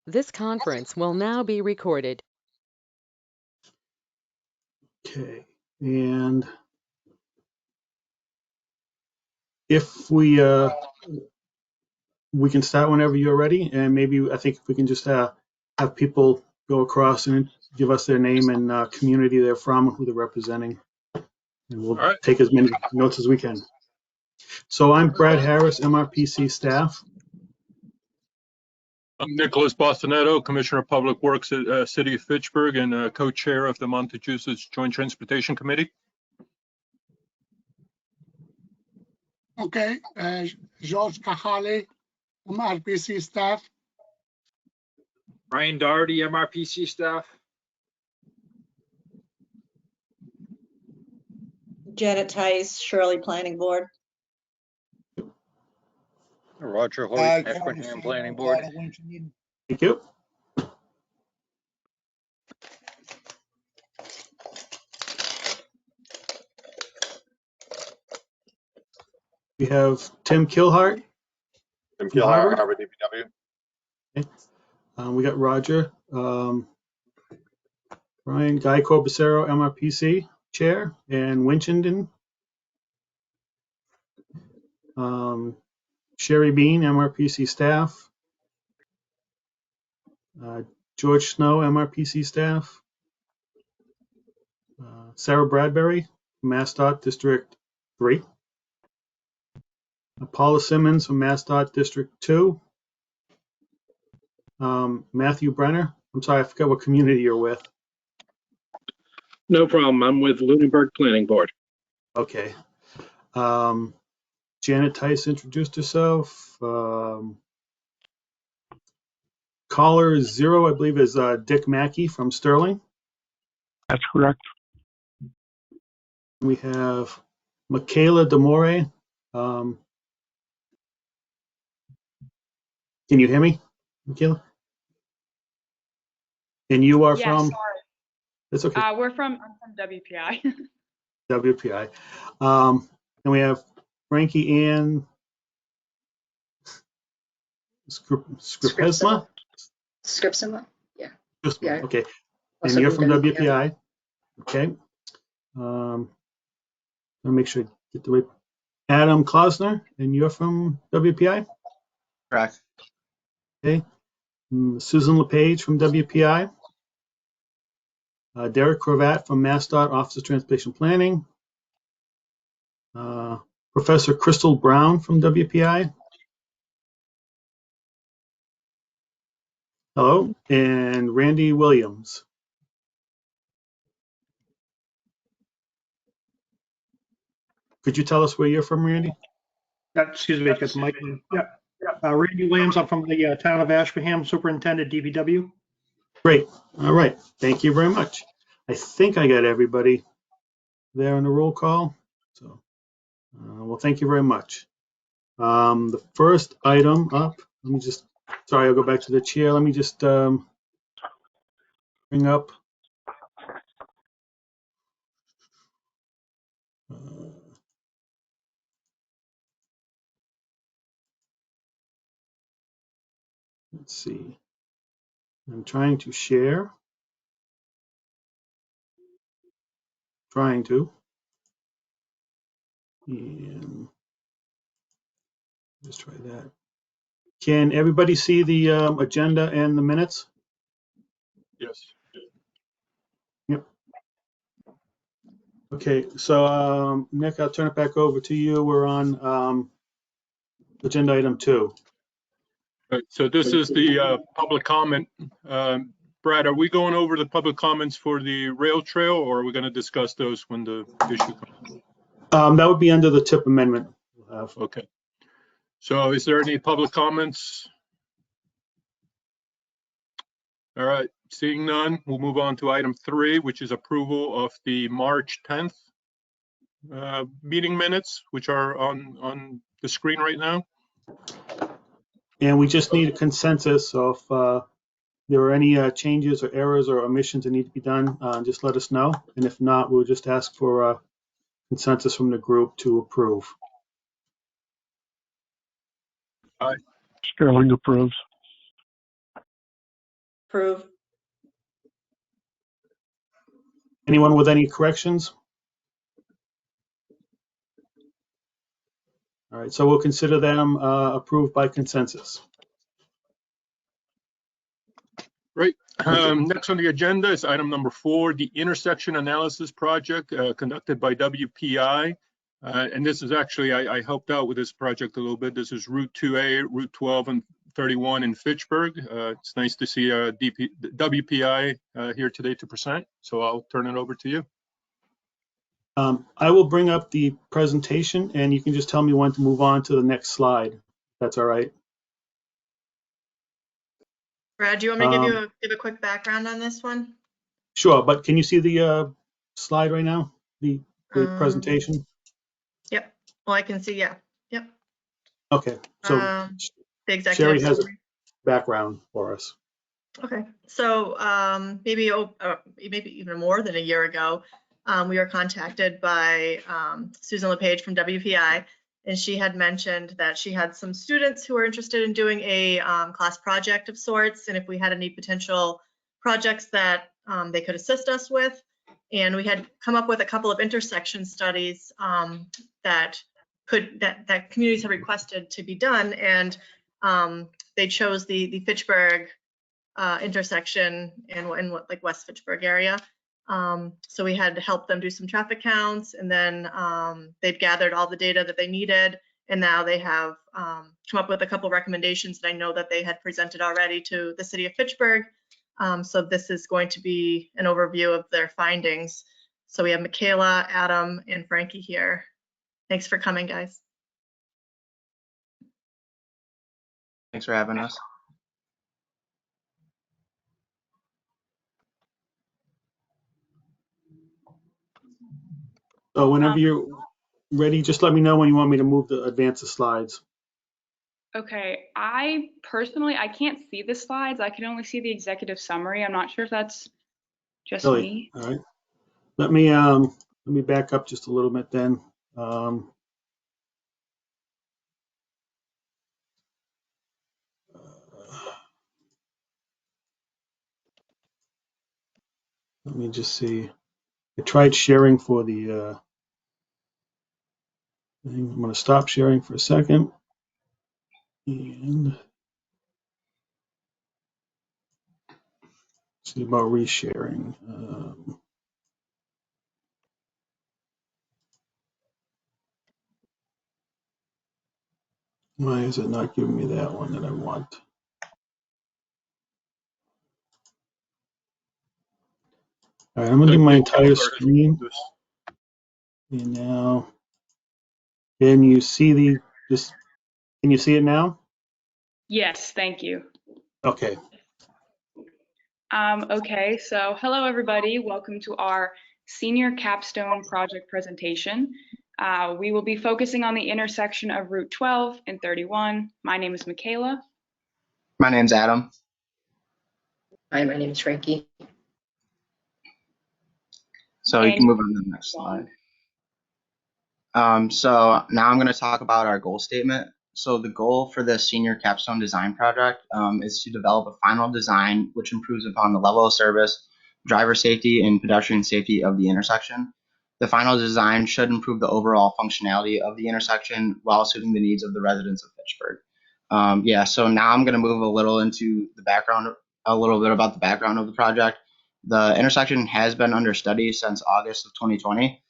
This conference will now be recorded. Okay, and if we can start whenever you're ready, and maybe I think if we can just have people go across and give us their name and community they're from, who they're representing, and we'll take as many notes as we can. So I'm Brad Harris, MRPC staff. I'm Nicholas Bostonetto, Commissioner of Public Works at City of Fitchburg and co-chair of the Montachusett Joint Transportation Committee. Okay, George Kahale, MRPC staff. Ryan Doherty, MRPC staff. Janet Tice, Shirley Planning Board. Roger Hoyt, Ashburnham Planning Board. Thank you. We have Tim Kilhart. Tim Kilhart, Harvard DPW. Okay. We got Roger. Ryan Guy Corbacero, MRPC chair, and Winchendon. Sherry Bean, MRPC staff. George Snow, MRPC staff. Sarah Bradbury, MassDOT District 3. Paula Simmons from MassDOT District 2. Matthew Brenner. I'm sorry, I forgot what community you're with. No problem. I'm with Lunenburg Planning Board. Okay. Janet Tice introduced herself. Caller 0, I believe, is Dick Mackey from Sterling. That's correct. We have Michaela Demore. Can you hear me, Michaela? And you are from? Sorry. That's okay. I'm from WPI. WPI. And we have Frankie Ann Scripsma? Scripsma, yeah. Yeah. Okay. And Also you're from from WPI. Okay. Let me make sure I get the right. Adam Klausner, and you're from WPI? Correct. Okay. Susan LePage from WPI. Derek Cravatt from MassDOT Office of Transportation Planning. Professor Crystal Brown from WPI. Hello. And Randy Williams. Could you tell us where you're from, Randy? Excuse me, it's Mike. Yeah. Randy Williams, I'm from the town of Ashburnham, Superintendent DPW. Great. All right. Thank you very much. I think I got everybody there on the roll call. So, well, thank you very much. The first item up, let me just, sorry, I'll go back to the chair. Let me just bring up. Let's see. I'm trying to share. Trying to. And just try that. Can everybody see the agenda and the minutes? Yes. Yep. Okay, so Nick, I'll turn it back over to you. We're on agenda item 2. Right, so this is the public comment. Brad, are we going over the public comments for the rail trail, or are we going to discuss those when the issue comes? That would be under the TIP amendment. Okay. So is there any public comments? All right, seeing none, we'll move on to item 3, which is approval of the March 10th meeting minutes, which are on the screen right now. And we just need a consensus. So if there are any changes or errors or omissions that need to be done, just let us know. And if not, we'll just ask for a consensus from the group to approve. Aye. Sterling approves. Approve. Anyone with any corrections? All right, so we'll consider them approved by consensus. Right. Next on the agenda is item number 4, the intersection analysis project conducted by WPI. And this is actually, I helped out with this project a little bit. This is Route 2A, Route 12 and 31 in Fitchburg. It's nice to see WPI here today to present. So I'll turn it over to you. I will bring up the presentation and you can just tell me when to move on to the next slide. That's all right. Brad, do you want me to give a quick background on this one? Sure, but can you see the slide right now? The presentation? Yep. Well, I can see, yeah. Yep. Okay, so The executive Sherry has a summary. background for us. Okay, so maybe even more than a year ago, we were contacted by Susan LePage from WPI, and she had mentioned that she had some students who were interested in doing a class project of sorts, and if we had any potential projects that they could assist us with. And we had come up with a couple of intersection studies that communities had requested to be done, and they chose the Fitchburg intersection in like West Fitchburg area. So we had to help them do some traffic counts, and then they've gathered all the data that they needed, and now they have come up with a couple recommendations that I know that they had presented already to the city of Fitchburg. So this is going to be an overview of their findings. So we have Michaela, Adam, and Frankie here. Thanks for coming, guys. Thanks for having us. So whenever you're ready, just let me know when you want me to advance the slides. Okay, I can't see the slides. I can only see the executive summary. I'm not sure if that's just me. All right. Let me back up just a little bit then. Let me just see. I tried sharing for the thing. I'm going to stop sharing for a second. And see about resharing. Why is it not giving me that one that I want? All right, I'm going to do my entire screen. And now, can you see can you see it now? Yes, thank you. Okay. Okay, so hello everybody. Welcome to our senior capstone project presentation. We will be focusing on the intersection of Route 12 and 31. My name is Michaela. My name's Adam. Hi, my name is Frankie. So you can move on to the next slide. So now I'm going to talk about our goal statement. So the goal for the senior capstone design project is to develop a final design which improves upon the level of service, driver safety, and pedestrian safety of the intersection. The final design should improve the overall functionality of the intersection while suiting the needs of the residents of Fitchburg. So now I'm going to move a little into the background, a little bit about the background of the project. The intersection has been under study since August of 2020.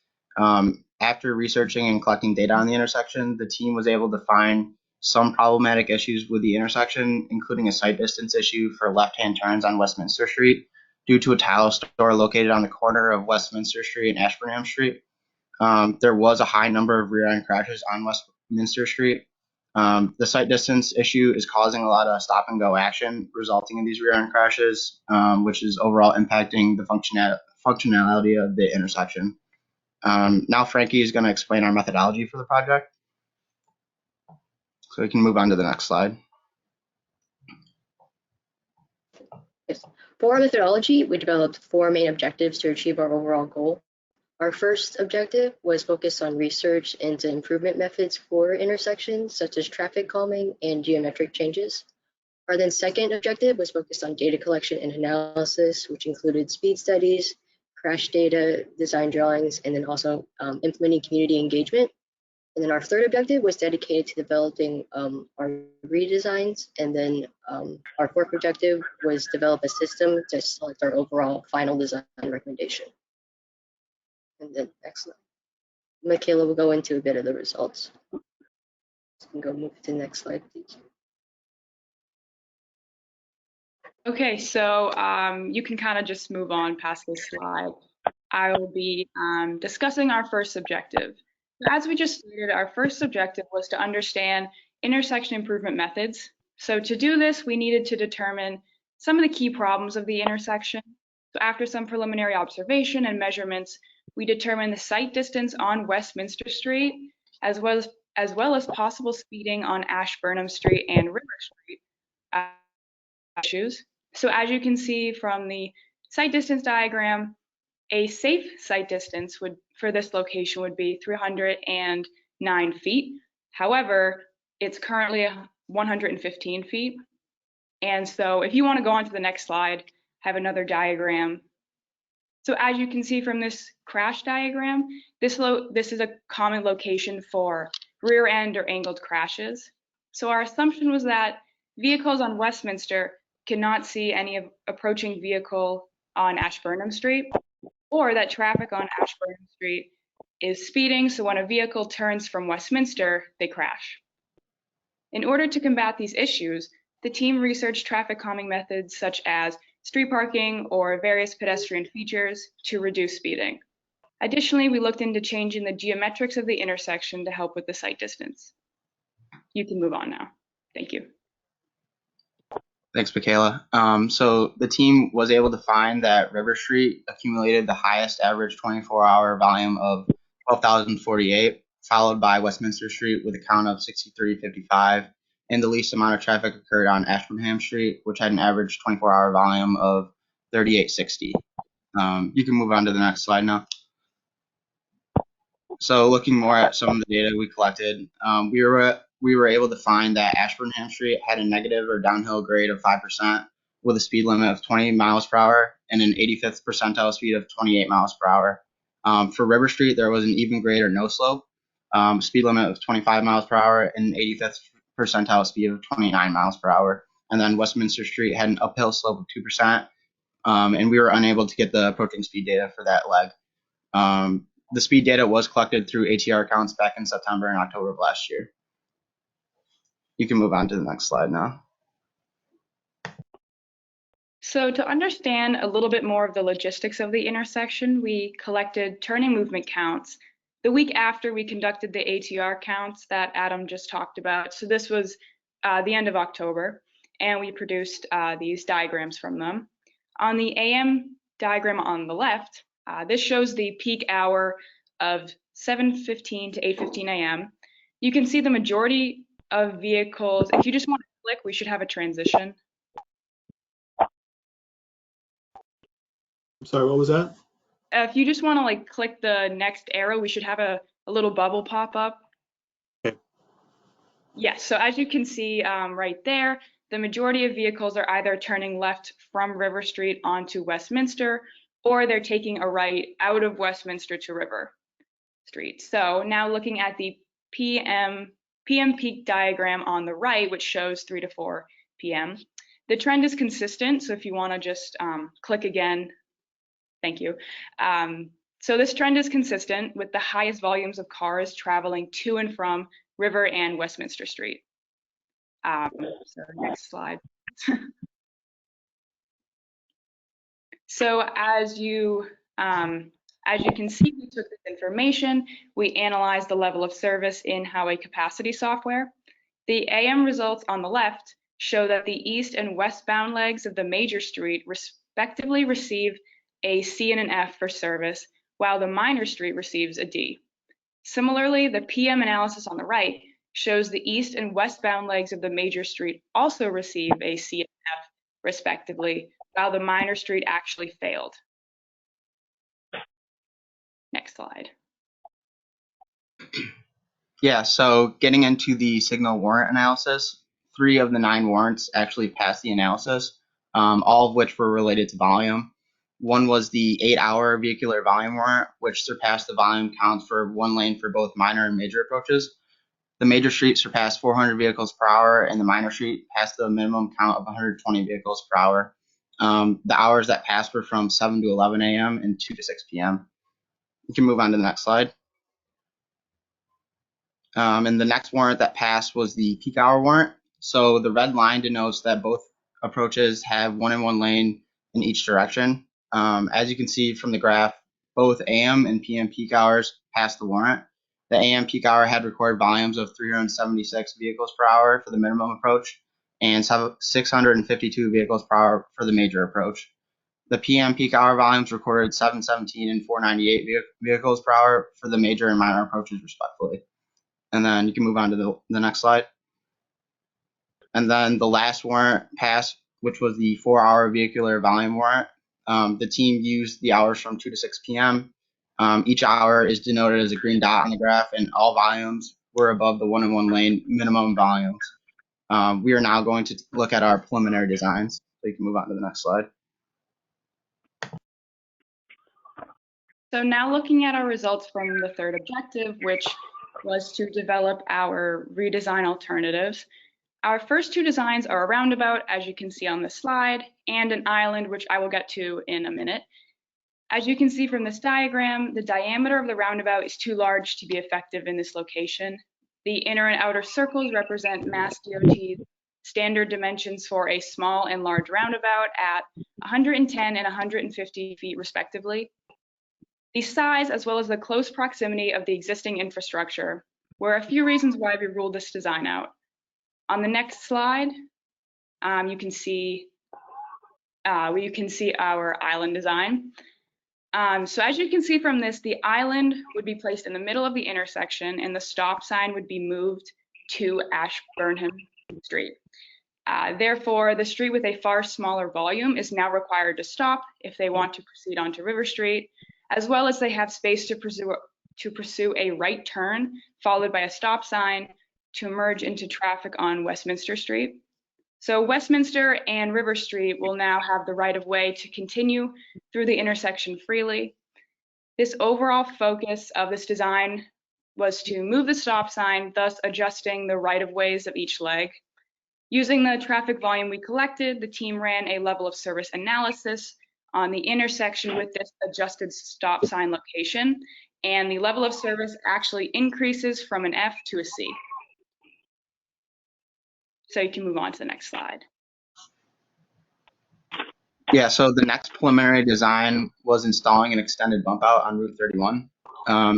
After researching and collecting data on the intersection, the team was able to find some problematic issues with the intersection, including a sight distance issue for left-hand turns on Westminster Street due to a tile store located on the corner of Westminster Street and Ashburnham Street. There was a high number of rear-end crashes on Westminster Street. The sight distance issue is causing a lot of stop-and-go action, resulting in these rear-end crashes, which is overall impacting the functionality of the intersection. Now Frankie is going to explain our methodology for the project. So we can move on to the next slide. Yes. For our methodology, we developed 4 main objectives to achieve our overall goal. Our first objective was focused on research into improvement methods for intersections, such as traffic calming and geometric changes. Our then second objective was focused on data collection and analysis, which included speed studies, crash data, design drawings, and then also implementing community engagement. And then our third objective was dedicated to developing our redesigns. And then our fourth objective was develop a system to select our overall final design recommendation. And then next slide. Michaela will go into a bit of the results. So you can go move to the next slide, please. Okay, so you can kind of just move on past this slide. I will be discussing our first objective. As we just stated, our first objective was to understand intersection improvement methods. So to do this, we needed to determine some of the key problems of the intersection. So after some preliminary observation and measurements, we determined the sight distance on Westminster Street, as well as possible speeding on Ashburnham Street and River Street issues. So as you can see from the sight distance diagram, a safe sight distance for this location would be 309 feet. However, it's currently 115 feet. And so if you want to go on to the next slide, have another diagram. So as you can see from this crash diagram, this is a common location for rear end or angled crashes. So our assumption was that vehicles on Westminster cannot see any approaching vehicle on Ashburnham Street, or that traffic on Ashburnham Street is speeding, so when a vehicle turns from Westminster, they crash. In order to combat these issues, the team researched traffic calming methods such as street parking or various pedestrian features to reduce speeding. Additionally, we looked into changing the geometrics of the intersection to help with the sight distance. You can move on now. Thank you. Thanks, Michaela. So the team was able to find that River Street accumulated the highest average 24-hour volume of 12,048, followed by Westminster Street with a count of 6,355, and the least amount of traffic occurred on Ashburnham Street, which had an average 24-hour volume of 3,860. You can move on to the next slide now. So looking more at some of the data we collected, we were able to find that Ashburnham Street had a negative or downhill grade of 5% with a speed limit of 20 miles per hour and an 85th percentile speed of 28 miles per hour. For River Street, there was an even grade or no slope, speed limit of 25 miles per hour and an 85th percentile speed of 29 miles per hour. And then Westminster Street had an uphill slope of 2%, and we were unable to get the approaching speed data for that leg. The speed data was collected through ATR counts back in September and October of last year. You can move on to the next slide now. So to understand a little bit more of the logistics of the intersection, we collected turning movement counts the week after we conducted the ATR counts that Adam just talked about. So this was the end of October, and we produced these diagrams from them. On the AM diagram on the left, this shows the peak hour of 7:15 to 8:15 a.m. You can see the majority of vehicles. If you just want to click, we should have a transition. I'm sorry, what was that? If you just want to like click the next arrow, we should have a little bubble pop up. Okay. Yes, so as you can see right there, the majority of vehicles are either turning left from River Street onto Westminster, or they're taking a right out of Westminster to River Street. So now looking at the PM peak diagram on the right, which shows 3 to 4 p.m. The trend is consistent, so if you want to just click again, thank you. So this trend is consistent with the highest volumes of cars traveling to and from River and Westminster Street. So next slide. So as you can see, we took this information, we analyzed the level of service in highway capacity software. The AM results on the left show that the east and westbound legs of the major street respectively receive a C and an F for service, while the minor street receives a D. Similarly, the PM analysis on the right shows the east and westbound legs of the major street also receive a C and F respectively, while the minor street actually failed. Next slide. Yeah, so getting into the signal warrant analysis, 3 of the 9 warrants actually passed the analysis, all of which were related to volume. One was the 8-hour vehicular volume warrant, which surpassed the volume count for one lane for both minor and major approaches. The major street surpassed 400 vehicles per hour, and the minor street passed the minimum count of 120 vehicles per hour. The hours that passed were from 7 to 11 a.m. and 2 to 6 p.m. You can move on to the next slide. And the next warrant that passed was the peak hour warrant. So the red line denotes that both approaches have 1 in 1 lane in each direction. As you can see from the graph, both AM and PM peak hours passed the warrant. The AM peak hour had recorded volumes of 376 vehicles per hour for the minimum approach and 652 vehicles per hour for the major approach. The PM peak hour volumes recorded 717 and 498 vehicles per hour for the major and minor approaches respectively. And then you can move on to the next slide. And then the last warrant passed, which was the 4-hour vehicular volume warrant. The team used the hours from 2 to 6 p.m. Each hour is denoted as a green dot on the graph, and all volumes were above the 1 in 1 lane minimum volumes. We are now going to look at our preliminary designs. So you can move on to the next slide. So now looking at our results from the third objective, which was to develop our redesign alternatives. Our first 2 designs are a roundabout, as you can see on the slide, and an island, which I will get to in a minute. As you can see from this diagram, the diameter of the roundabout is too large to be effective in this location. The inner and outer circles represent Mass DOT's standard dimensions for a small and large roundabout at 110 and 150 feet respectively. The size, as well as the close proximity of the existing infrastructure, were a few reasons why we ruled this design out. On the next slide, you can see our island design. So as you can see from this, the island would be placed in the middle of the intersection, and the stop sign would be moved to Ashburnham Street. Therefore, the street with a far smaller volume is now required to stop if they want to proceed onto River Street, as well as they have space to pursue a right turn followed by a stop sign to merge into traffic on Westminster Street. So Westminster and River Street will now have the right of way to continue through the intersection freely. This overall focus of this design was to move the stop sign, thus adjusting the right of ways of each leg. Using the traffic volume we collected, the team ran a level of service analysis on the intersection with this adjusted stop sign location, and the level of service actually increases from an F to a C. So you can move on to the next slide. Yeah, so the next preliminary design was installing an extended bump out on Route 31.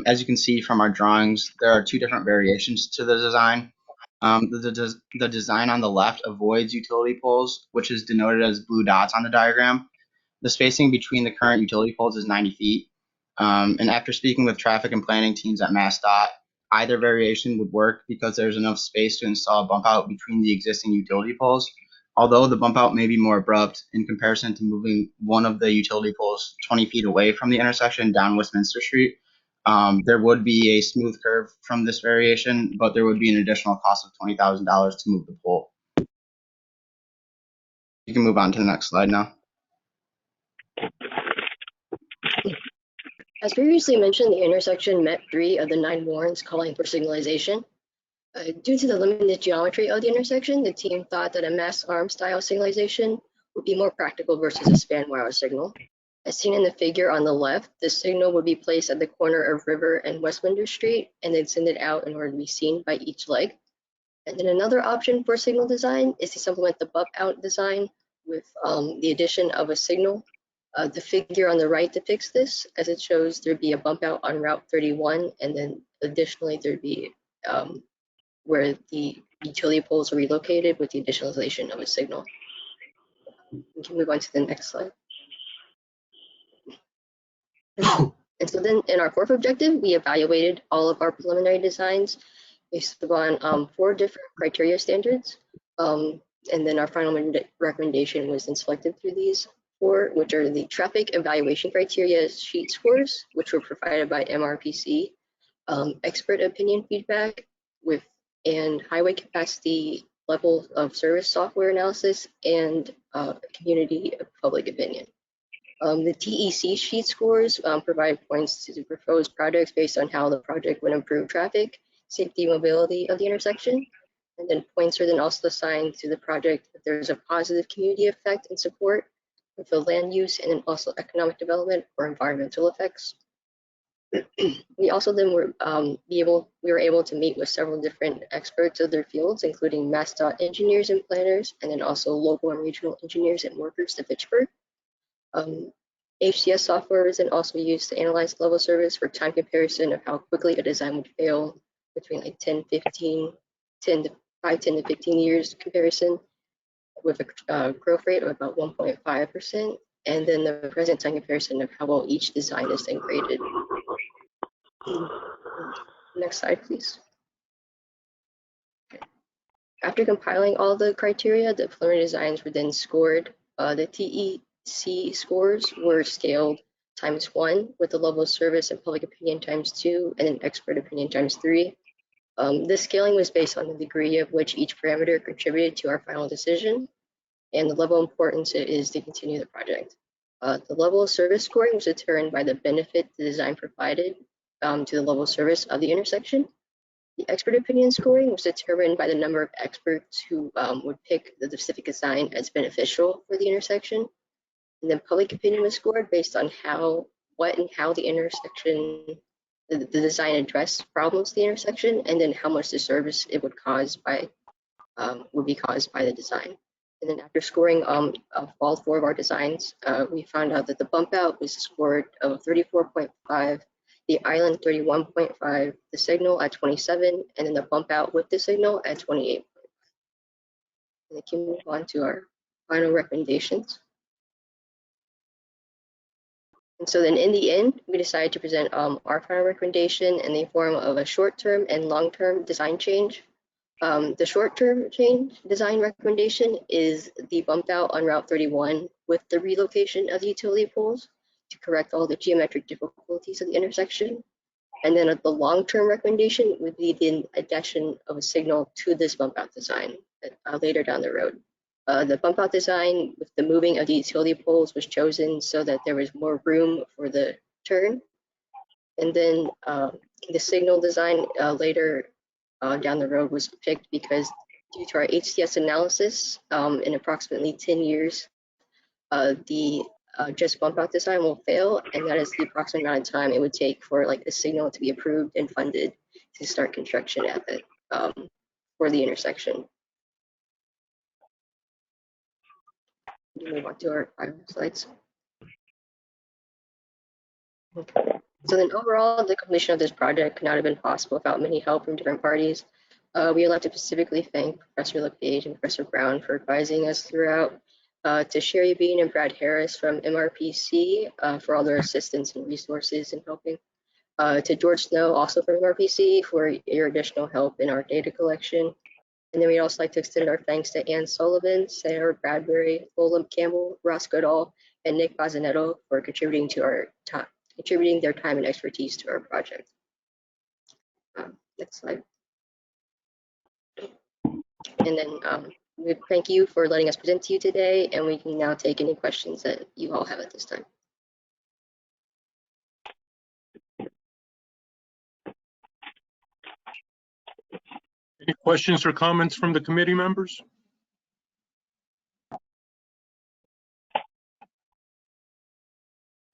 As you can see from our drawings, there are 2 different variations to the design. The design on the left avoids utility poles, which is denoted as blue dots on the diagram. The spacing between the current utility poles is 90 feet. And after speaking with traffic and planning teams at MassDOT, either variation would work because there's enough space to install a bump out between the existing utility poles. Although the bump out may be more abrupt in comparison to moving one of the utility poles 20 feet away from the intersection down Westminster Street, there would be a smooth curve from this variation, but there would be an additional cost of $20,000 to move the pole. You can move on to the next slide now. As previously mentioned, the intersection met 3 of the 9 warrants calling for signalization. Due to the limited geometry of the intersection, the team thought that a mass arm style signalization would be more practical versus a span wire signal. As seen in the figure on the left, the signal would be placed at the corner of River and Westminster Street and then send it out in order to be seen by each leg. And then another option for signal design is to supplement the bump out design with the addition of a signal. The figure on the right depicts this, as it shows there'd be a bump out on Route 31, and then additionally there'd be where the utility poles are relocated with the additionalization of a signal. We can move on to the next slide. And so then in our 4th objective, we evaluated all of our preliminary designs based upon 4 different criteria standards. And then our final recommendation was then selected through these 4, which are the traffic evaluation criteria sheet scores, which were provided by MRPC, expert opinion feedback and highway capacity level of service software analysis, and community public opinion. The TEC sheet scores provide points to the proposed projects based on how the project would improve traffic, safety, mobility of the intersection. And then points are then also assigned to the project if there's a positive community effect and support with the land use, and then also economic development or environmental effects. We also then were able to meet with several different experts of their fields, including MassDOT engineers and planners, and then also local and regional engineers and workers to Fitchburg. HCS software is then also used to analyze level service for time comparison of how quickly a design would fail between like 10 to 15 years comparison, with a growth rate of about 1.5%, and then the present time comparison of how well each design is then graded. Next slide, please. Okay. After compiling all the criteria, the preliminary designs were then scored. The TEC scores were scaled ×1, with the level of service and public opinion ×2, and then expert opinion ×3. This scaling was based on the degree of which each parameter contributed to our final decision, and the level of importance it is to continue the project. The level of service scoring was determined by the benefit the design provided to the level of service of the intersection. The expert opinion scoring was determined by the number of experts who would pick the specific design as beneficial for the intersection. And then public opinion was scored based on what and how the intersection, the design addressed problems of the intersection, and then how much the service it would be caused by the design. And then after scoring of all 4 of our designs, we found out that the bump out was scored of 34.5, the island 31.5, the signal at 27, and then the bump out with the signal at 28. And we can move on to our final recommendations. And so then in the end, we decided to present our final recommendation in the form of a short-term and long-term design change. The short-term change design recommendation is the bump out on Route 31 with the relocation of the utility poles to correct all the geometric difficulties of the intersection. And then the long-term recommendation would be the addition of a signal to this bump out design later down the road. The bump out design with the moving of the utility poles was chosen so that there was more room for the turn. And then the signal design later down the road was picked because due to our HCS analysis, in approximately 10 years, the just bump out design will fail, and that is the approximate amount of time it would take for like a signal to be approved and funded to start construction at it for the intersection. Move on to our final slides. Okay. So then overall, the completion of this project could not have been possible without many help from different parties. We would like to specifically thank Professor LePage and Professor Brown for advising us throughout, to Sherry Bean and Brad Harris from MRPC for all their assistance and resources in helping, to George Snow, also from MRPC, for your additional help in our data collection. And then we'd also like to extend our thanks to Ann Sullivan, Sarah Bradbury, Lola Campbell, Ross Goodall, and Nick Bazzanetto for contributing their time and expertise to our project. Next slide. And then we thank you for letting us present to you today, and we can now take any questions that you all have at this time. Any questions or comments from the committee members?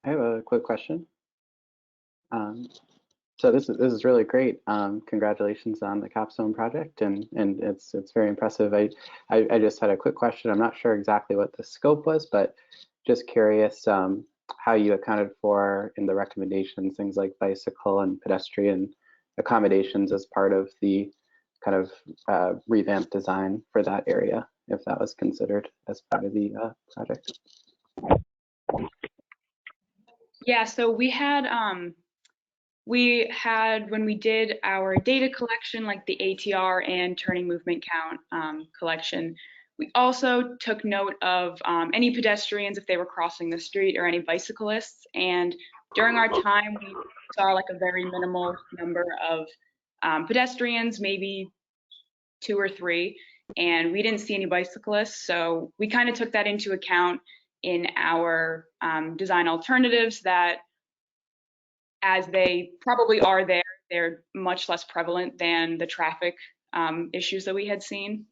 I have a quick question. So this is really great. Congratulations on the capstone project, and it's very impressive. I just had a quick question. I'm not sure exactly what the scope was, but just curious how you accounted for in the recommendations things like bicycle and pedestrian accommodations as part of the kind of revamped design for that area, if that was considered as part of the project. Yeah, so we had when we did our data collection, like the ATR and turning movement count collection, we also took note of any pedestrians if they were crossing the street or any bicyclists. And during our time, we saw like a very minimal number of pedestrians, maybe 2 or 3. and we didn't see any bicyclists. So we kind of took that into account in our design alternatives, that as they probably are there, they're much less prevalent than the traffic issues that we had seen.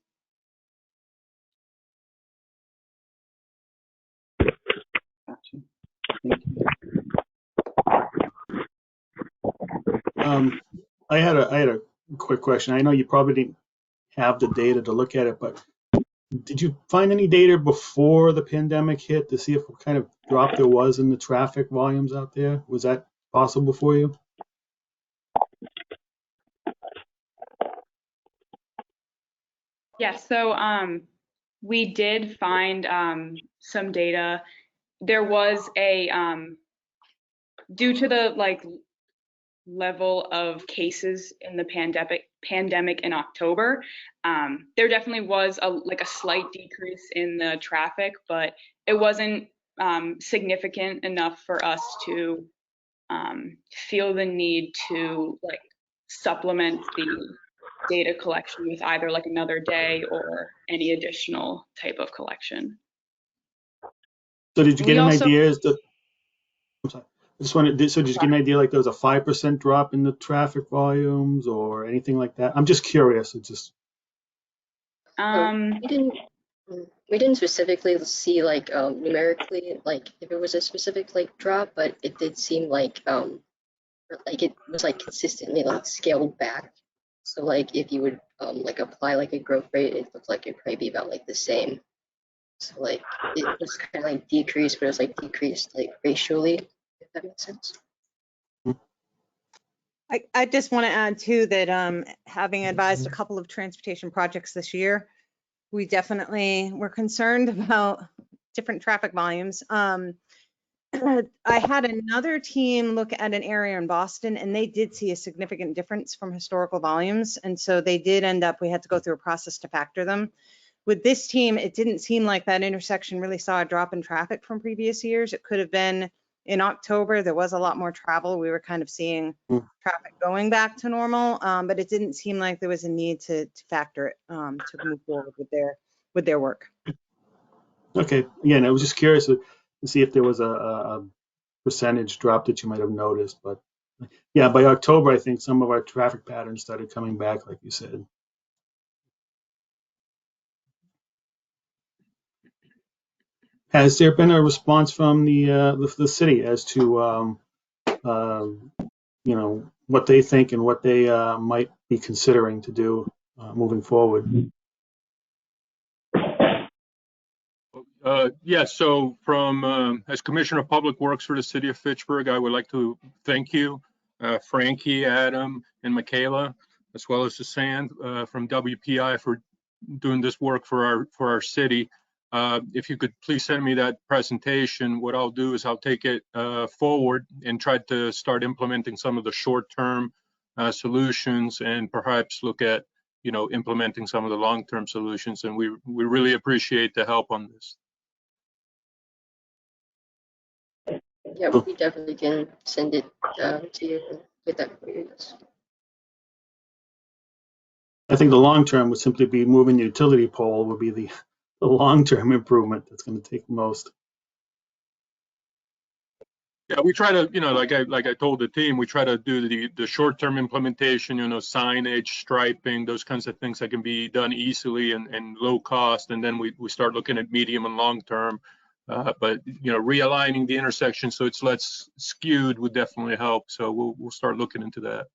I had a quick question. I know you probably didn't have the data to look at it, but did you find any data before the pandemic hit to see if what kind of drop there was in the traffic volumes out there? Was that possible for you? Yeah, so we did find some data. There was a, due to the level of cases in the pandemic in October, there definitely was a slight decrease in the traffic, but it wasn't significant enough for us to feel the need to supplement the data collection with either another day or any additional type of collection. So did you get an idea as to, I'm sorry, I just wanted, so did you get an idea there was a 5% drop in the traffic volumes or anything like that? I'm just curious. It's just. We didn't specifically see numerically if it was a specific drop, but it did seem like it was consistently scaled back. So if you would apply a growth rate, it looked like it'd probably be about the same. So it was kind of decreased, but it was decreased racially, if that makes sense. I just want to add too that having advised a couple of transportation projects this year, we definitely were concerned about different traffic volumes. I had another team look at an area in Boston, and they did see a significant difference from historical volumes. And so they did end up, we had to go through a process to factor them. With this team, it didn't seem like that intersection really saw a drop in traffic from previous years. It could have been in October, there was a lot more travel. We were kind of seeing traffic going back to normal, but it didn't seem like there was a need to factor it to move forward with their work. Okay, again, I was just curious to see if there was a percentage drop that you might have noticed, but yeah, by October, I think some of our traffic patterns started coming back, like you said. Has there been a response from the city as to what they think and what they might be considering to do moving forward? Yeah, so from as Commissioner of Public Works for the City of Fitchburg, I would like to thank you, Frankie, Adam, and Michaela, as well as Suzanne from WPI for doing this work for our city. If you could please send me that presentation, what I'll do is I'll take it forward and try to start implementing some of the short-term solutions and perhaps look at implementing some of the long-term solutions. And we really appreciate the help on this. Yeah, we definitely can send it to you and get that for you. I think the long term would simply be moving the utility pole would be the long-term improvement that's going to take most. Yeah, we try to, like I told the team, we try to do the short-term implementation, signage, striping, those kinds of things that can be done easily and low cost. And then we start looking at medium and long-term. But realigning the intersection so it's less skewed would definitely help. So we'll start looking into that.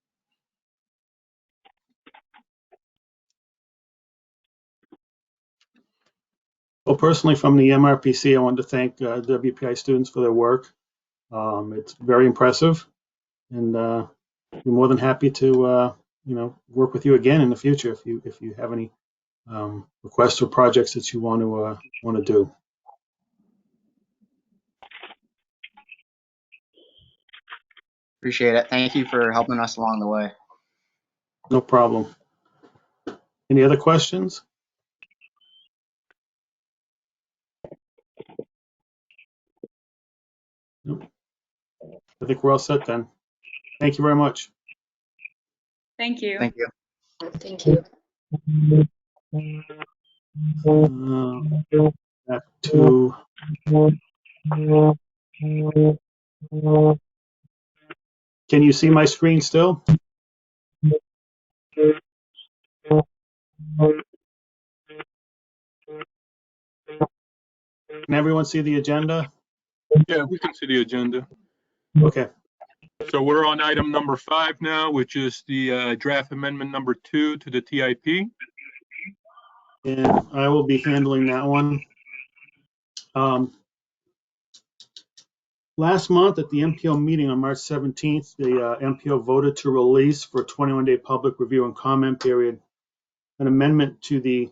Well, personally, from the MRPC, I wanted to thank WPI students for their work. It's very impressive, and we're more than happy to work with you again in the future if you have any requests or projects that you want to do. Appreciate it. Thank you for helping us along the way. No problem. Any other questions? Nope. I think we're all set then. Thank you very much. Thank you. Thank you. Thank you. Back to can you see my screen still? Can everyone see the agenda? Yeah, we can see the agenda. Okay. So we're on item number 5 now, which is the draft amendment number 2 to the TIP. And I will be handling that one. Last month at the MPO meeting on March 17th, the MPO voted to release for a 21-day public review and comment period an amendment to the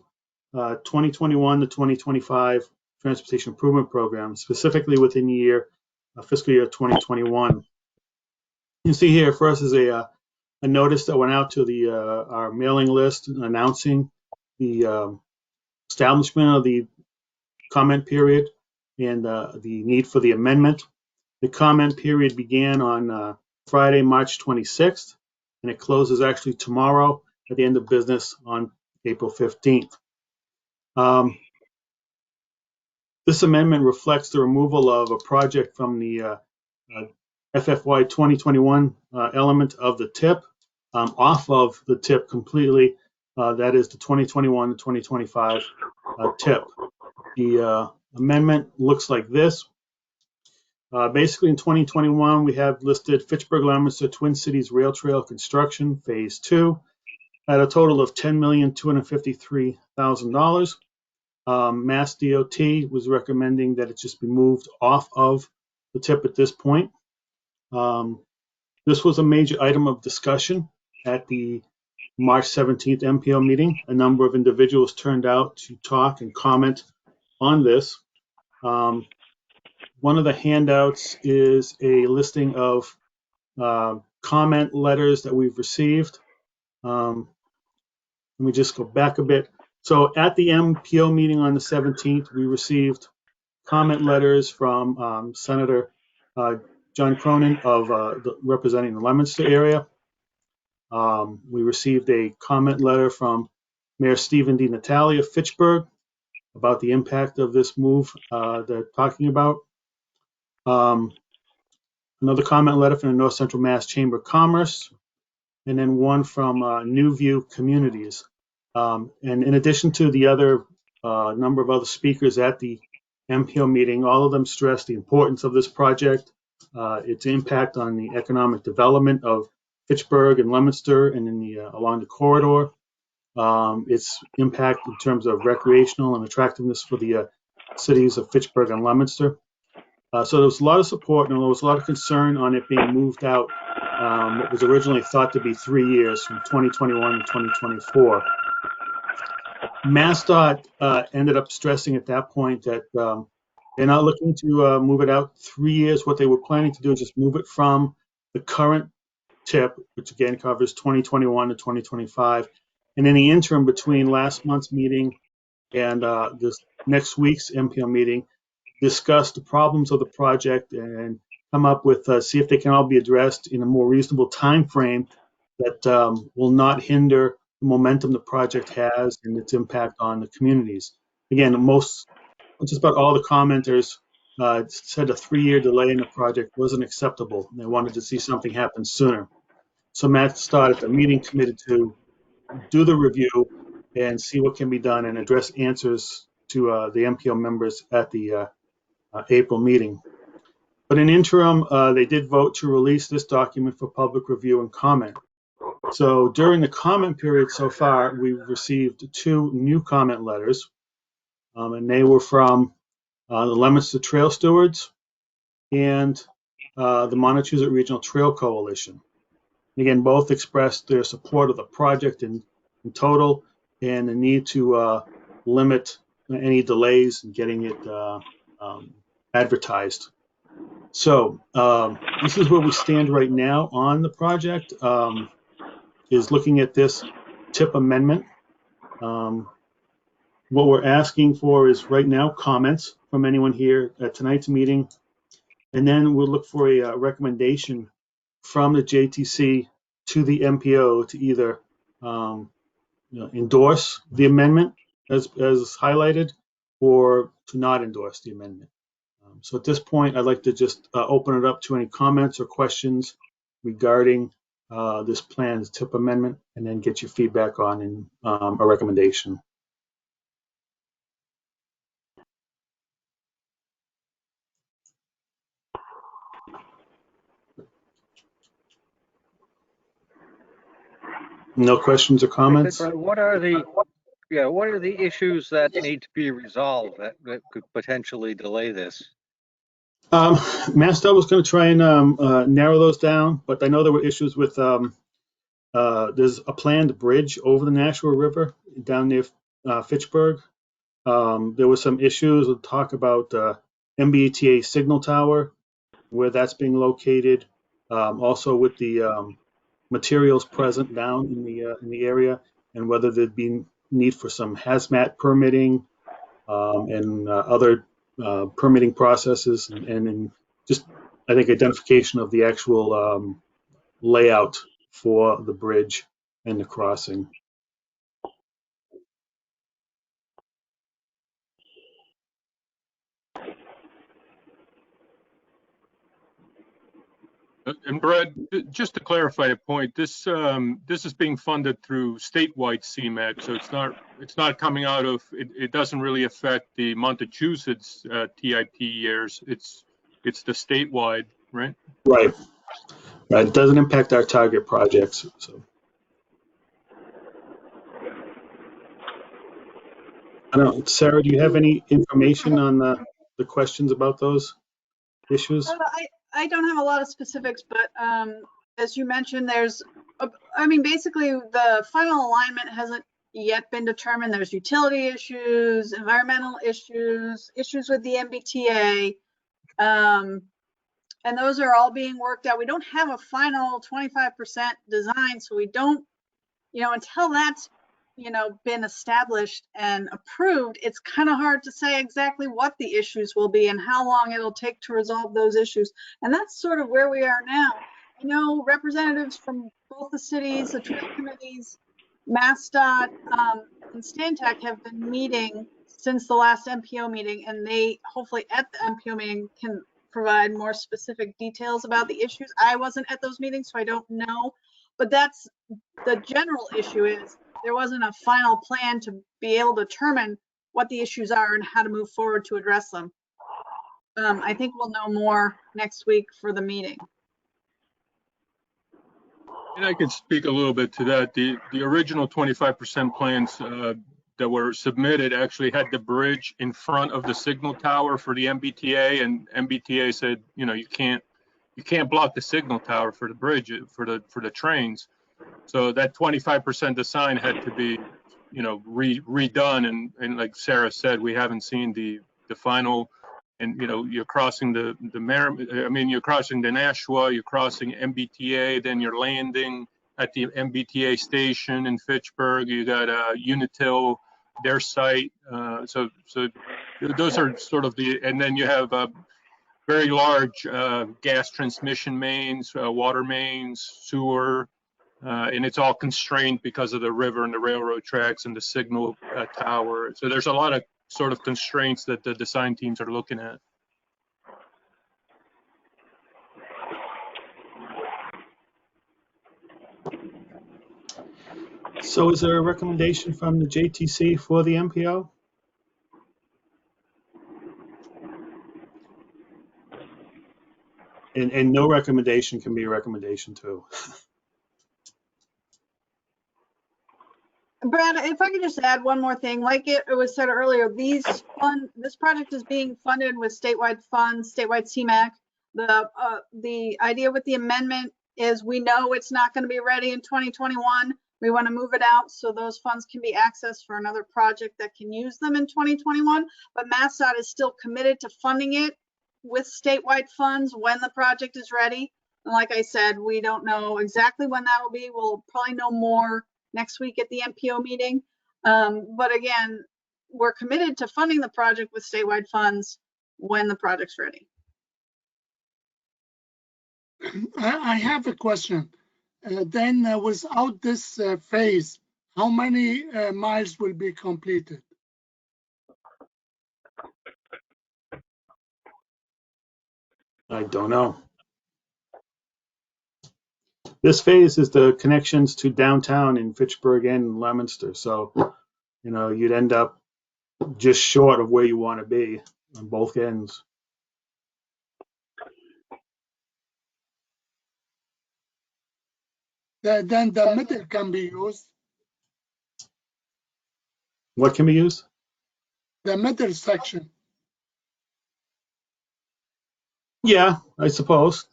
2021 to 2025 Transportation Improvement Program, specifically within the year, fiscal year 2021. You see here first is a notice that went out to the our mailing list announcing the establishment of the comment period and the need for the amendment. The comment period began on Friday, March 26th, and it closes actually tomorrow at the end of business on April 15th. This amendment reflects the removal of a project from the FFY 2021 element of the TIP off of the TIP completely. That is the 2021 to 2025 TIP. The amendment looks like this. Basically, in 2021, we have listed Fitchburg-Leominster Twin Cities Rail Trail Construction Phase 2 at a total of $10,253,000. Mass DOT was recommending that it just be moved off of the TIP at this point. This was a major item of discussion at the March 17th MPO meeting. A number of individuals turned out to talk and comment on this. One of the handouts is a listing of comment letters that we've received. Let me just go back a bit. So at the MPO meeting on the 17th, we received comment letters from Senator John Cronin of representing the Leominster area. We received a comment letter from Mayor Stephen D. Natale of Fitchburg about the impact of this move they're talking about. Another comment letter from the North Central Mass Chamber of Commerce, and then one from New View Communities. And in addition to the other number of other speakers at the MPO meeting, all of them stressed the importance of this project, its impact on the economic development of Fitchburg and Leominster and in the along the corridor, its impact in terms of recreational and attractiveness for the cities of Fitchburg and Leominster. So there was a lot of support and there was a lot of concern on it being moved out. What was originally thought to be 3 years from 2021 to 2024. MassDOT ended up stressing at that point that they're not looking to move it out 3 years. What they were planning to do is just move it from the current TIP, which again covers 2021 to 2025. And in the interim between last month's meeting and this next week's MPO meeting, discuss the problems of the project and come up with, see if they can all be addressed in a more reasonable time frame that will not hinder the momentum the project has and its impact on the communities. Again, just about all the commenters said a 3-year delay in the project wasn't acceptable. They wanted to see something happen sooner. So MassDOT at the meeting committed to do the review and see what can be done and address answers to the MPO members at the April meeting. But in interim, they did vote to release this document for public review and comment. So during the comment period so far, we've received 2 new comment letters, and they were from the Leominster Trail Stewards and the Montachusett Regional Trail Coalition. Again, both expressed their support of the project in total and the need to limit any delays in getting it advertised. So this is where we stand right now on the project, is looking at this TIP amendment. What we're asking for is right now comments from anyone here at tonight's meeting, and then we'll look for a recommendation from the JTC to the MPO to either endorse the amendment as highlighted, or to not endorse the amendment. So at this point, I'd like to just open it up to any comments or questions regarding this plan's TIP amendment, and then get your feedback on a recommendation. No questions or comments? What are the issues that need to be resolved that could potentially delay this? MassDOT was going to try and narrow those down, but I know there were issues with there's a planned bridge over the Nashua River down near Fitchburg. There were some issues with talk about MBTA signal tower, where that's being located. Also with the materials present down in the area, and whether there'd be need for some hazmat permitting and other permitting processes, and just, I think, identification of the actual layout for the bridge and the crossing. And Brad, just to clarify a point, this is being funded through statewide CMAQ, so it's not coming out of it doesn't really affect the Montachusett's TIP years. It's the statewide, right? Right. It doesn't impact our target projects. So I don't know, Sarah, do you have any information on the questions about those issues? I don't have a lot of specifics, but as you mentioned, basically the final alignment hasn't yet been determined. There's utility issues, environmental issues, issues with the MBTA, and those are all being worked out. We don't have a final 25% design, so we don't, until that's, been established and approved, it's kind of hard to say exactly what the issues will be and how long it'll take to resolve those issues. And that's sort of where we are now. Representatives from both the cities, the trail committees, MassDOT, and Stantec have been meeting since the last MPO meeting, and they hopefully at the MPO meeting can provide more specific details about the issues. I wasn't at those meetings, so I don't know, but that's the general issue. Is there wasn't a final plan to be able to determine what the issues are and how to move forward to address them. I think we'll know more next week for the meeting. And I could speak a little bit to that. The original 25% plans that were submitted actually had the bridge in front of the signal tower for the MBTA, and MBTA said, you can't block the signal tower for the bridge for the trains. So that 25% design had to be, redone. And like Sarah said, we haven't seen the final. And you're crossing you're crossing the Nashua, you're crossing MBTA, then you're landing at the MBTA station in Fitchburg. You got Unitil, their site. So those are sort of and then you have very large gas transmission mains, water mains, sewer. And it's all constrained because of the river and the railroad tracks and the signal tower. So there's a lot of sort of constraints that the design teams are looking at. So is there a recommendation from the JTC for the MPO? And no recommendation can be a recommendation too. Brad, if I could just add one more thing, like it was said earlier, this project is being funded with statewide funds, statewide CMAQ. The idea with the amendment is we know it's not going to be ready in 2021. We want to move it out so those funds can be accessed for another project that can use them in 2021. But MassDOT is still committed to funding it with statewide funds when the project is ready. And like I said, we don't know exactly when that will be. We'll probably know more next week at the MPO meeting. But again, we're committed to funding the project with statewide funds when the project's ready. I have a question. Then without this phase, How many miles will be completed? I don't know. This phase is the connections to downtown in Fitchburg and Leominster. So, you know, you'd end up just short of where you want to be on both ends. Then the middle can be used. What can be used? The middle section. Yeah, I suppose.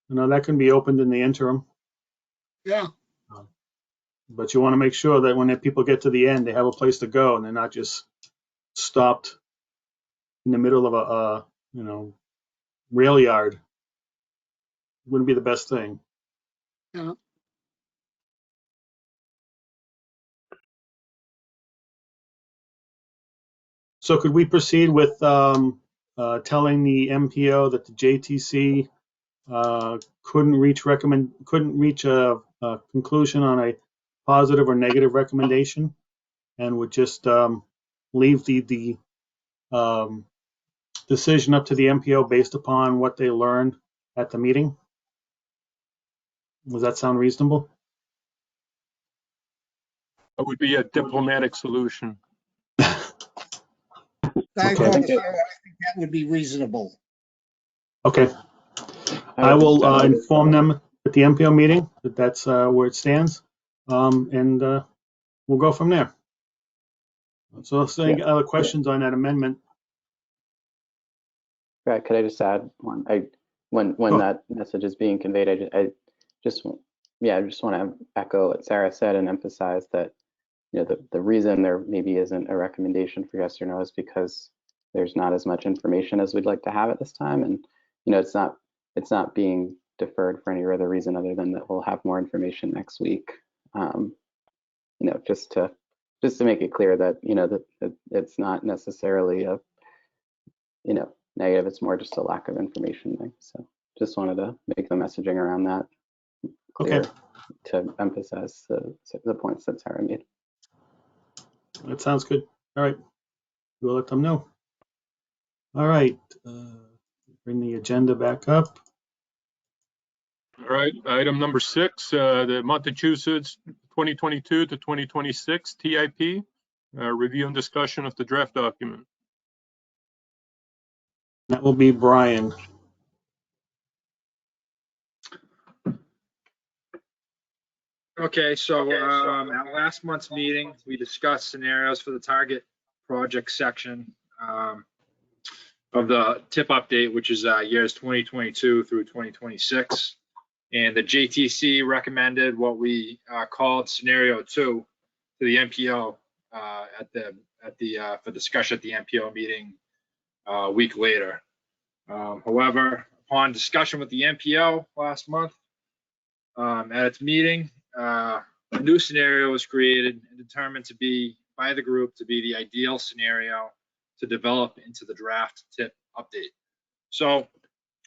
You know, that can be opened in the interim. Yeah. But you want to make sure that when the people get to the end, they have a place to go and they're not just stopped in the middle of a you know, rail yard. Wouldn't be the best thing. Yeah. So could we proceed with telling the MPO that the JTC couldn't reach a conclusion on a positive or negative recommendation, and would just leave the decision up to the MPO based upon what they learned at the meeting? Does that sound reasonable? It would be a diplomatic solution. Okay. I think that would be reasonable. Okay. I will inform them at the MPO meeting that that's where it stands, and we'll go from there. So if there's any other questions on that amendment? Right, could I just add one? When that message is being conveyed, I just want to echo what Sarah said and emphasize that, you know, the reason there maybe isn't a recommendation for yes or no is because there's not as much information as we'd like to have at this time, and you know, it's not being deferred for any other reason other than that we'll have more information next week. You know, just to make it clear that, you know, that it's not necessarily a, you know, negative, it's more just a lack of information thing. So just wanted to make the messaging around that clear to emphasize the points that Sarah made. That sounds good. All right, we'll let them know. All right, bring the agenda back up. All right, item number 6, the Montachusett 2022 to 2026 TIP, review and discussion of the draft document. That will be Brian. Okay, so at last month's meeting, we discussed scenarios for the target project section of the TIP update, which is years 2022 through 2026. And the JTC recommended what we called scenario 2 to the MPO for discussion at the MPO meeting a week later. However, upon discussion with the MPO last month at its meeting, a new scenario was created and determined to be by the group to be the ideal scenario to develop into the draft TIP update. So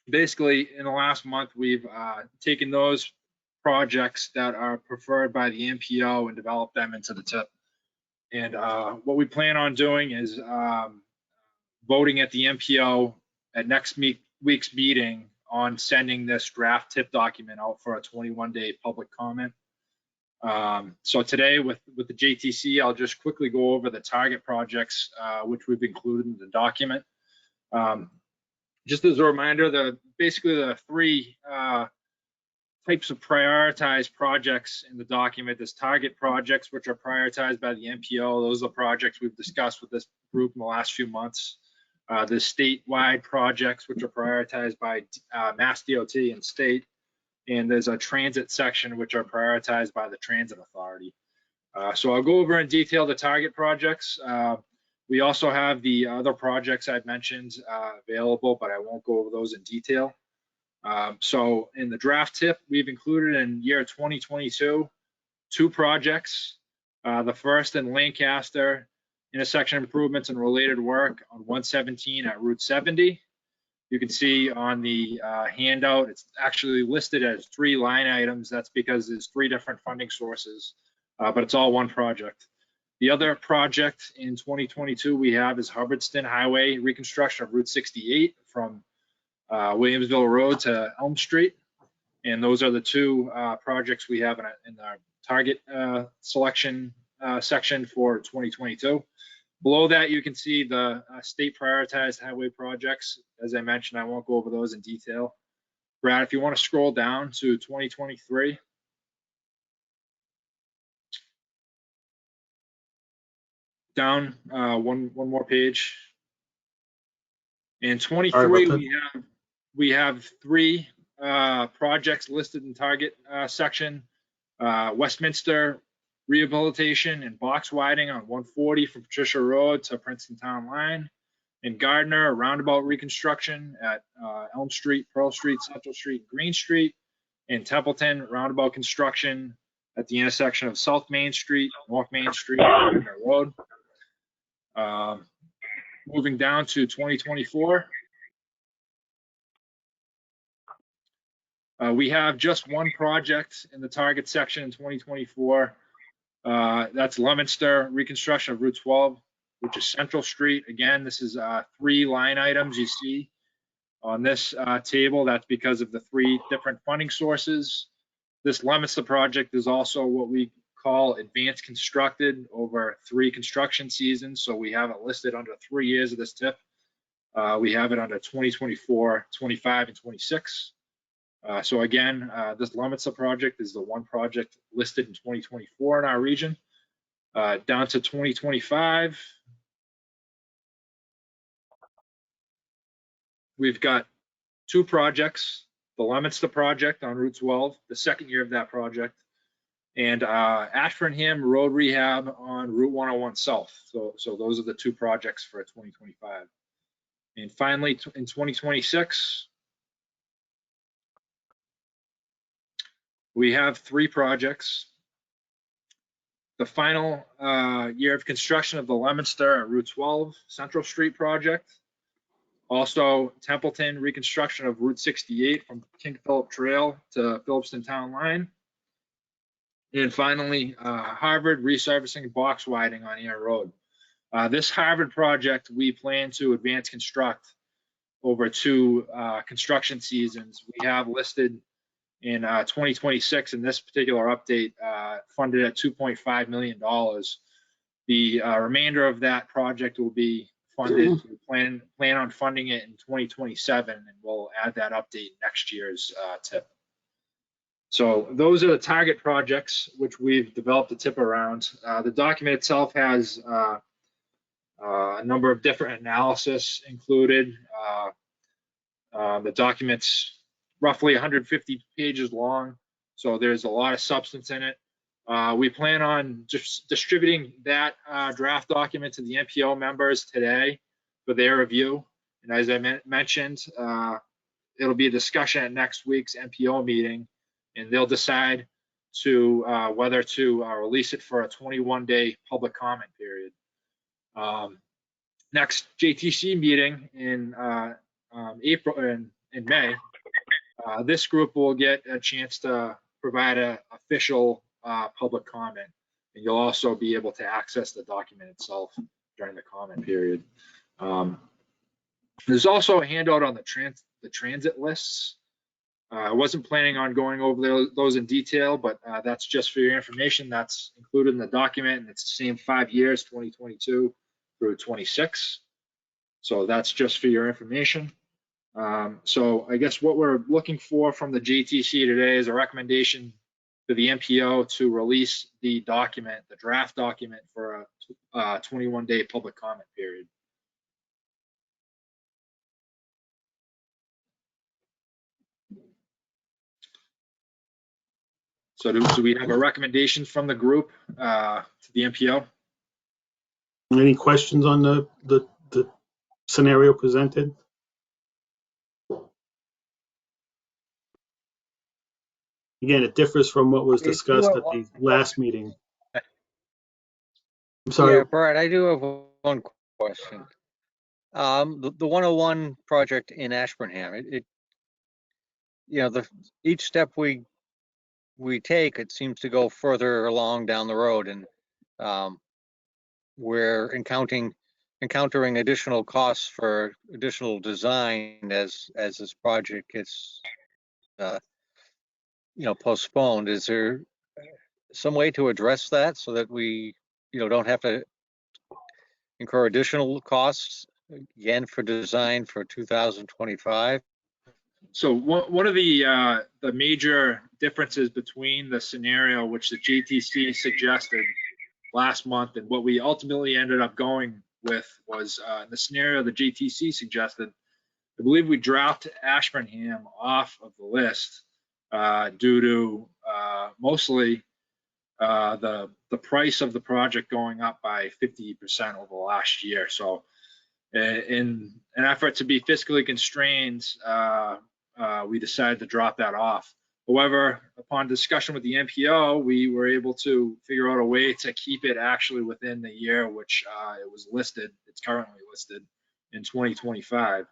basically, in the last month, we've taken those projects that are preferred by the MPO and developed them into the TIP. And what we plan on doing is voting at the MPO at next week's meeting on sending this draft TIP document out for a 21-day public comment. So today with the JTC, I'll just quickly go over the target projects which we've included in the document. Just as a reminder, basically the 3 types of prioritized projects in the document. There's target projects, which are prioritized by the MPO. Those are projects we've discussed with this group in the last few months. There's statewide projects, which are prioritized by Mass DOT and state. And there's a transit section, which are prioritized by the Transit Authority. So I'll go over in detail the target projects. We also have the other projects I've mentioned available, but I won't go over those in detail. So in the draft TIP, we've included in year 2022, 2 projects. The first in Lancaster, intersection improvements and related work on 117 at Route 70. You can see on the handout, it's actually listed as 3 line items. That's because there's 3 different funding sources but it's all one project. The other project in 2022 we have is Hubbardston Highway reconstruction of Route 68 from Williamsville Road to Elm Street. And those are the two projects we have in our target selection section for 2022. Below that, you can see the state prioritized highway projects. As I mentioned, I won't go over those in detail. Brad, if you want to scroll down to 2023. Down one more page. In 23, we have three projects listed in target section. Westminster rehabilitation and box widening on 140 from Patricia Road to Princeton Town Line. In Gardner, a roundabout reconstruction at Elm Street, Pearl Street, Central Street, Green Street. In Templeton, roundabout construction at the intersection of South Main Street, North Main Street, and Gardner Road. Moving down to 2024. We have just one project in the target section in 2024. That's Leominster reconstruction of Route 12, which is Central Street. Again, this is 3 line items you see on this table. That's because of the 3 different funding sources. This Leominster project is also what we call advanced constructed over 3 construction seasons. So we have it listed under 3 years of this TIP. We have it under 2024, 25, and 26. So again, this Leominster project is the one project listed in 2024 in our region. Down to 2025, we've got 2 projects, the Leominster project on Route 12, the second year of that project, and Ashburnham Road Rehab on Route 101 South. So those are the 2 projects for 2025. And finally, in 2026, we have 3 projects. The final year of construction of the Leominster at Route 12 Central Street project. Also, Templeton reconstruction of Route 68 from King Philip Trail to Phillipston Town Line. And finally, Harvard resurfacing box widening on Air Road. This Harvard project, we plan to advance construct over 2 construction seasons. We have listed in 2026 in this particular update, funded at $2.5 million. The remainder of that project will be funded. We plan on funding it in 2027, and we'll add that update next year's TIP. So those are the target projects which we've developed a TIP around. The document itself has a number of different analysis included. The document's roughly 150 pages long, so there's a lot of substance in it. We plan on just distributing that draft document to the MPO members today for their review. And as I mentioned, it'll be a discussion at next week's MPO meeting, and they'll decide to whether to release it for a 21-day public comment period. Next JTC meeting in April and in May, this group will get a chance to provide an official public comment, and you'll also be able to access the document itself during the comment period. There's also a handout on the transit lists. I wasn't planning on going over those in detail, but that's just for your information. That's included in the document, and it's the same 5 years, 2022 through 26. So that's just for your information. So I guess what we're looking for from the JTC today is a recommendation to the MPO to release the document, the draft document, for a 21-day public comment period. So do we have a recommendation from the group to the MPO? Any questions on the scenario presented? Again, it differs from what was discussed at the last meeting. I'm sorry. Yeah, Brad, I do have one question. The 101 project in Ashburnham, each step we we take, it seems to go further along down the road, and we're encountering additional costs for additional design as this project gets postponed. Is there some way to address that so that we don't have to incur additional costs again for design for 2025? So one of the major differences between the scenario which the JTC suggested last month and what we ultimately ended up going with was the scenario the JTC suggested. I believe we dropped Ashburnham off of the list due to mostly the price of the project going up by 50% over the last year. So in an effort to be fiscally constrained, we decided to drop that off. However, upon discussion with the MPO, we were able to figure out a way to keep it actually within the year which it was listed. It's currently listed in 2025.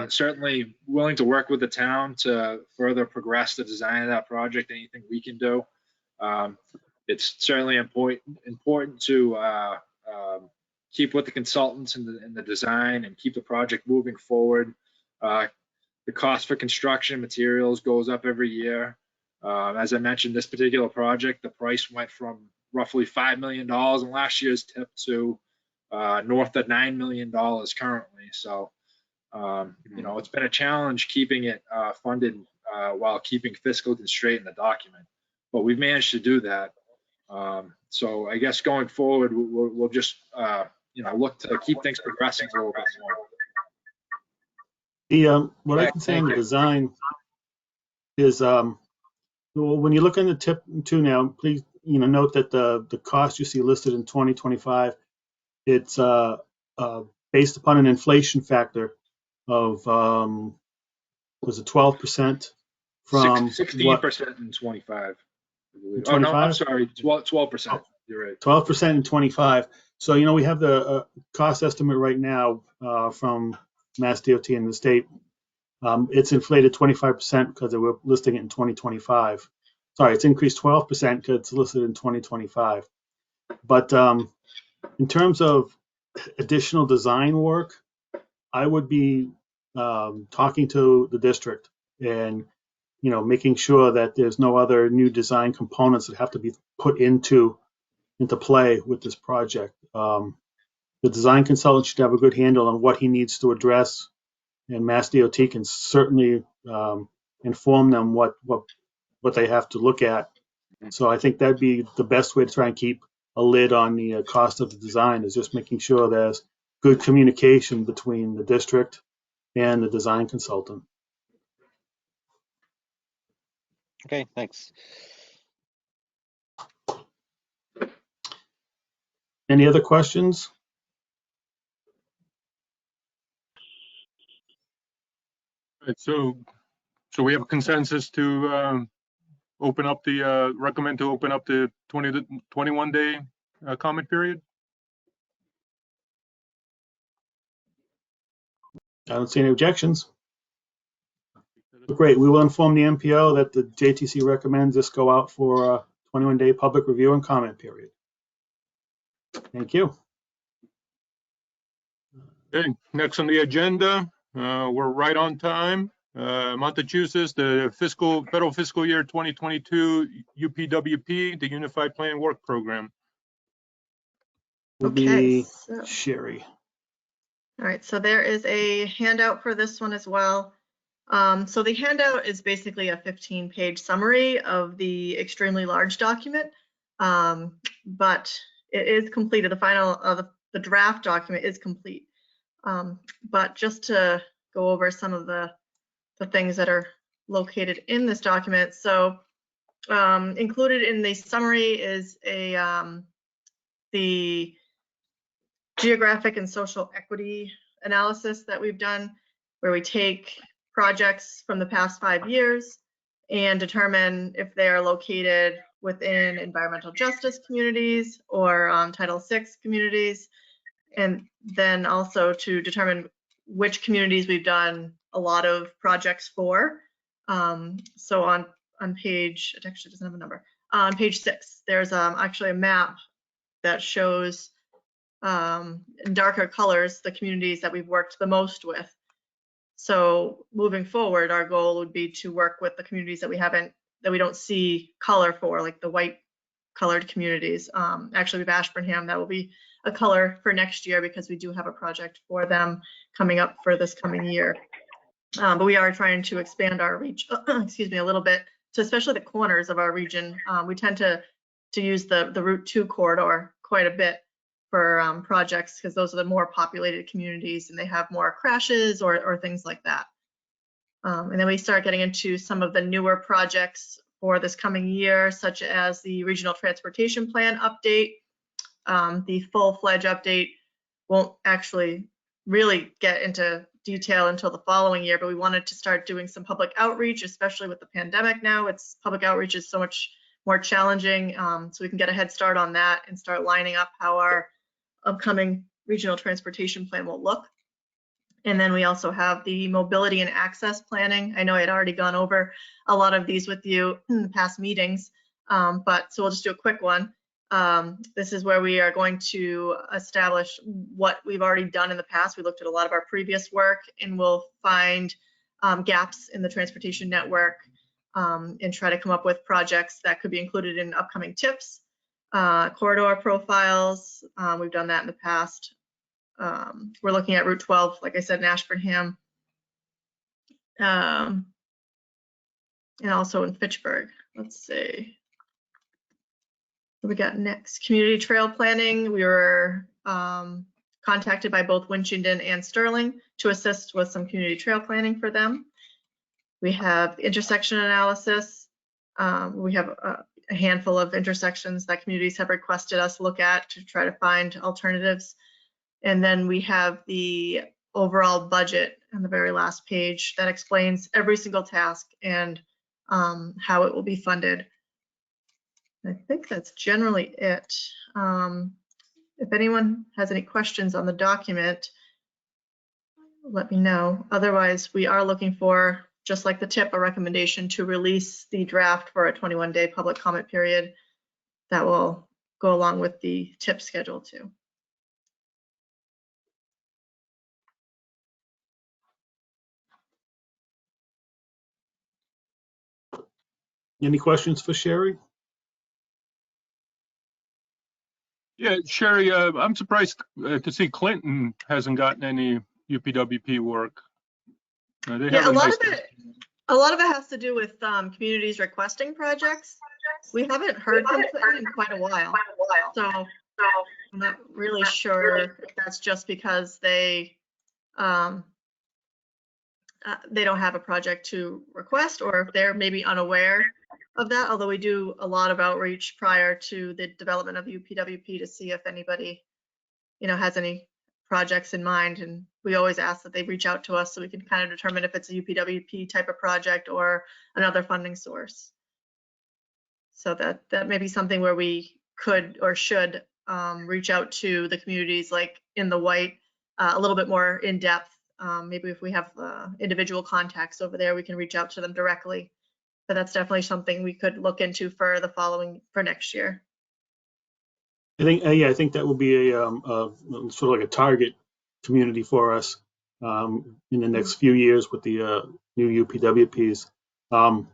Certainly willing to work with the town to further progress the design of that project, anything we can do. It's certainly important to keep with the consultants in the design and keep the project moving forward. The cost for construction materials goes up every year. As I mentioned, this particular project, the price went from roughly $5 million in last year's tip to north of $9 million currently. So, it's been a challenge keeping it funded while keeping fiscal constraint in the document, but we've managed to do that. So I guess going forward, we'll just, look to keep things progressing a little bit more. What I can say on the design is when you look in the tip 2 now, please note that the cost you see listed in 2025, it's based upon an inflation factor of was it 12% from 16% in 25. Oh no, I'm sorry, 12%. You're right. 12% in 25. So we have the cost estimate right now from Mass DOT and the state. It's inflated 25% because they were listing it in 2025. Sorry, it's increased 12% because it's listed in 2025. But in terms of additional design work, I would be talking to the district and making sure that there's no other new design components that have to be put into play with this project. The design consultant should have a good handle on what he needs to address, and Mass DOT can certainly inform them what they have to look at. So I think that'd be the best way to try and keep a lid on the cost of the design, is just making sure there's good communication between the district and the design consultant. Okay, thanks. Any other questions? Right, so we have a consensus to recommend to open up the 21-day comment period. I don't see any objections. Great. We will inform the MPO that the JTC recommends this go out for a 21-day public review and comment period. Thank you. Okay, next on the agenda, we're right on time. Montachusett, the federal fiscal year 2022 UPWP, the Unified Plan Work Program. Will be Sherry. All right, so there is a handout for this one as well. So the handout is basically a 15-page summary of the extremely large document, but it is completed. The final, the draft document is complete. But just to go over some of the things that are located in this document. So included in the summary is the geographic and social equity analysis that we've done, where we take projects from the past 5 years and determine if they are located within environmental justice communities or Title VI communities, and then also to determine which communities we've done a lot of projects for, So on page, it actually doesn't have a number. On page 6, there's actually a map that shows in darker colors the communities that we've worked the most with. So moving forward, our goal would be to work with the communities that we don't see color for, like the white colored communities. Actually, with Ashburnham, that will be a color for next year because we do have a project for them coming up for this coming year. But we are trying to expand our reach, excuse me, a little bit, to especially the corners of our region. We tend to use the Route 2 corridor quite a bit for projects because those are the more populated communities and they have more crashes or things like that. And then we start getting into some of the newer projects for this coming year, such as the Regional Transportation Plan update. The full-fledged update won't actually really get into detail until the following year, but we wanted to start doing some public outreach, especially with the pandemic now. Public outreach is so much more challenging, so we can get a head start on that and start lining up how our upcoming regional transportation plan will look. And then we also have the mobility and access planning. I know I'd already gone over a lot of these with you in the past meetings, but so we'll just do a quick one. This is where we are going to establish what we've already done in the past. We looked at a lot of our previous work and we'll find gaps in the transportation network and try to come up with projects that could be included in upcoming tips. Corridor profiles, we've done that in the past. We're looking at Route 12, like I said, in Ashburnham, and also in Fitchburg. Let's see. What we got next? Community trail planning. We were contacted by both Winchendon and Sterling to assist with some community trail planning for them. We have intersection analysis. We have a handful of intersections that communities have requested us look at to try to find alternatives. And then we have the overall budget on the very last page that explains every single task and how it will be funded. I think that's generally it. If anyone has any questions on the document, let me know. Otherwise, we are looking for, just like the tip, a recommendation to release the draft for a 21-day public comment period that will go along with the tip schedule too. Any questions for Sherry? Yeah, Sherry, I'm surprised to see Clinton hasn't gotten any UPWP work. They Yeah, have a lot nice- of it has to do with communities requesting projects. We haven't heard from Clinton in quite a while, so I'm not really sure if that's just because they don't have a project to request, or if they're maybe unaware of that. Although we do a lot of outreach prior to the development of UPWP to see if anybody, has any projects in mind, and we always ask that they reach out to us so we can kind of determine if it's a UPWP type of project or another funding source. So that may be something where we could or should reach out to the communities like in the white a little bit more in depth. Maybe if we have individual contacts over there, we can reach out to them directly. But that's definitely something we could look into for next year. I think that will be a sort of like a target community for us in the next few years with the new UPWPs. And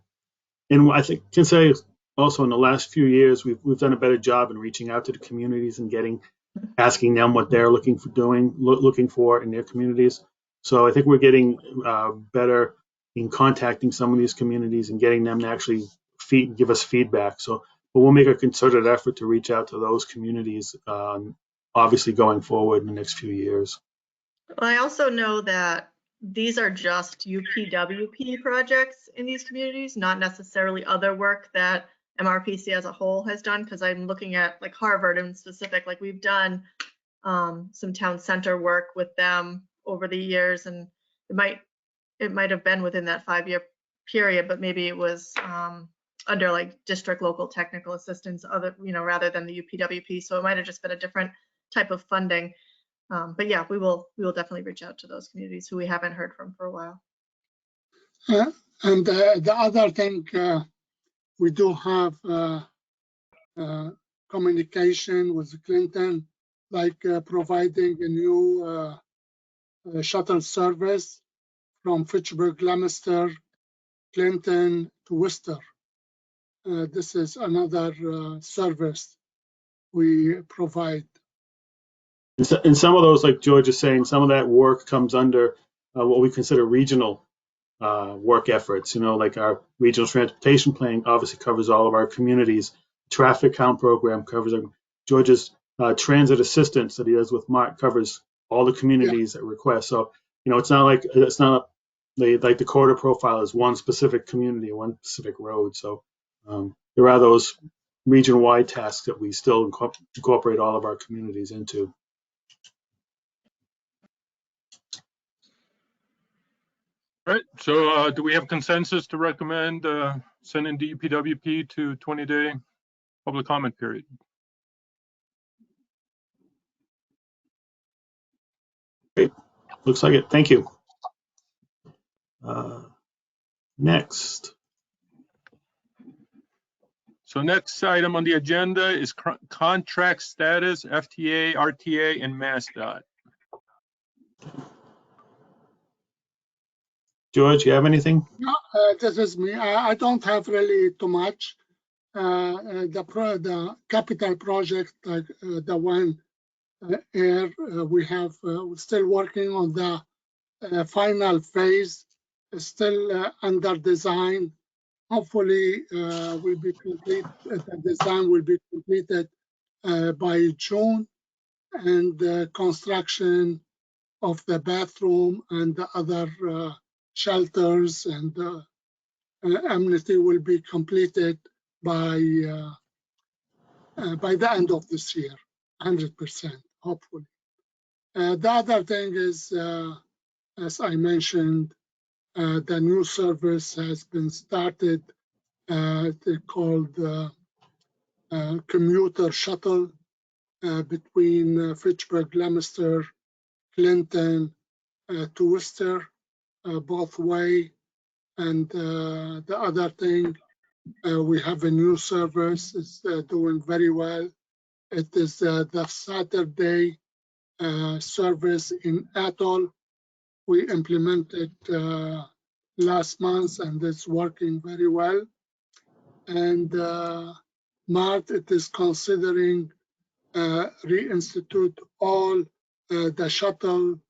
I think can say also in the last few years we've done a better job in reaching out to the communities and asking them what they're looking for in their communities. So I think we're getting better in contacting some of these communities and getting them to actually give us feedback. But we'll make a concerted effort to reach out to those communities, obviously going forward in the next few years. Well, I also know that these are just UPWP projects in these communities, not necessarily other work that MRPC as a whole has done, because I'm looking at like Harvard in specific. Like we've done some town center work with them over the years, and it might have been within that 5-year period, but maybe it was under like district local technical assistance, rather than the UPWP. So it might have just been a different type of funding. But yeah, we will definitely reach out to those communities who we haven't heard from for a while. And the other thing, we do have communication with Clinton, like providing a new shuttle service from Fitchburg, Leominster, Clinton to Worcester. This is another service we provide. And some of those, like George is saying, some of that work comes under what we consider regional work efforts. Like our regional transportation planning obviously covers all of our communities. Traffic count program covers them. George's transit assistance that he does with Mark covers all the communities that request. So, it's not like the corridor profile is one specific community, one specific road. So there are those region-wide tasks that we still incorporate all of our communities into. All right, so do we have consensus to recommend sending DPWP to 20-day public comment period? Great, looks like it. Thank you. Next. So next item on the agenda is contract status, FTA, RTA, and MassDOT. George, you have anything? No, this is me. I don't have really too much. The capital project, like the one here, we have we're still working on the final phase. It's still under design. Hopefully, will be complete. The design will be completed by June, and the construction of the bathroom and the other shelters and amenity will be completed by the end of this year, 100%, hopefully. The other thing is, as I mentioned, the new service has been started. They called commuter shuttle between Fitchburg, Leominster, Clinton to Worcester, both way. And the other thing, we have a new service. It's doing very well. It is the Saturday service in Atoll. We implemented last month, and it's working very well. And MART, it is considering reinstitute all the shuttle